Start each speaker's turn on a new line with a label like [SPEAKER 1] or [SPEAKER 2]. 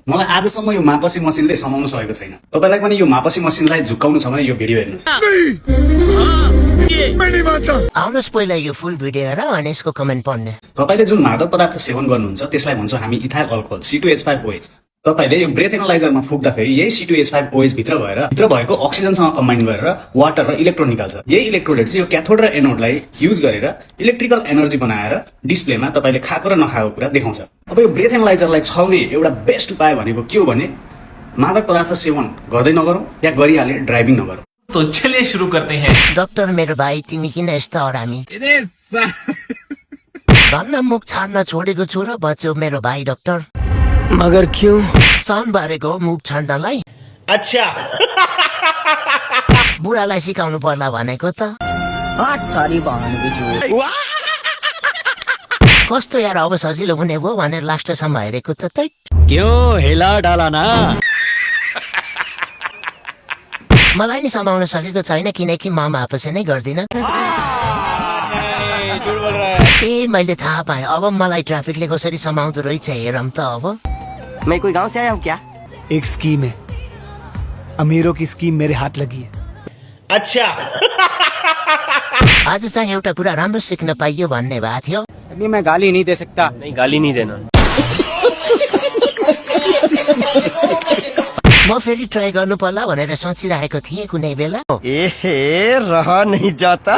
[SPEAKER 1] मलाई आजसम्म यो मापसी मसिनले समाउन सकेको छैन। तपाईलाई पनि यो मापसी मसिनलाई झुक्काउनु छ भने यो भिडियो हेर्नुस्।
[SPEAKER 2] आउनुहोस् पहिला यो फुल भिडियो हेर अनि यसको कमेन्ट पढ्ने।
[SPEAKER 1] तपाईले जुन मादक पदार्थ सेवन गर्नुहुन्छ त्यसलाई भन्छौँ हामी इथाइल अल्कोहल C2H5OH। तपाईले यो ब्रेथ एनालाइजरमा फुक्दाखेरि यही C2H5OH भित्र भएको अक्सिजनसँग कम्बाइन गरेर वाटर र इलेक्ट्रोन निकाल्छ। यही इलेक्ट्रोडले चाहिँ यो क्याथोड र एनोडलाई युज गरेर इलेक्ट्रिकल एनर्जी बनाएर डिस्प्लेमा तपाईले खाएको र नखाएको कुरा देखाउँछ। अब यो ब्रेथ एनालाइजरलाई छल्ने एउटा बेस्ट उपाय भनेको के हो भने मादक पदार्थ सेवन गर्दै नगरौँ या गरिहाले ड्राइभिङ नगरौँ।
[SPEAKER 3] तो चलिए शुरू करते हैं।
[SPEAKER 2] डाक्टर मेरो भाइ तिमी किन यस्तो हरामी? धन्न मुख छाड्न छोडेको छु र बच्चो मेरो भाइ डाक्टर।
[SPEAKER 4] मगर क्यों?
[SPEAKER 2] सन बारेको मुख छाड्नलाई।
[SPEAKER 3] अच्छा।
[SPEAKER 2] बुढालाई सिकाउनु पर्ला भनेको त। कस्तो यार अब सजिलो हुने भयो भनेर लास्टसम्म हेरेको त।
[SPEAKER 4] क्यों हिला डाला ना?
[SPEAKER 2] मलाई नि समाउन सकेको छैन किनकि म आपसे नै गर्दिन। ए मैले थाहा पाएँ। अब मलाई ट्राफिकले कसरी समाउँदो रहेछ हेरौँ त। अब
[SPEAKER 5] मैं कोई गांव से आया हूँ क्या?
[SPEAKER 6] एक स्कीम है, अमीरों की स्कीम मेरे हाथ लगी है।
[SPEAKER 3] अच्छा।
[SPEAKER 2] आज चाहिँ एउटा कुरा राम्रो सिक्न पाइयो भन्ने भएको थियो।
[SPEAKER 5] अभी मैं गाली नहीं दे सकता।
[SPEAKER 4] नहीं गाली नहीं देना।
[SPEAKER 2] म फेरि ट्राई गर्नु पर्ला भनेर सोचिरहेको थिएँ कुनै बेला।
[SPEAKER 5] ए रहा नहीं जाता।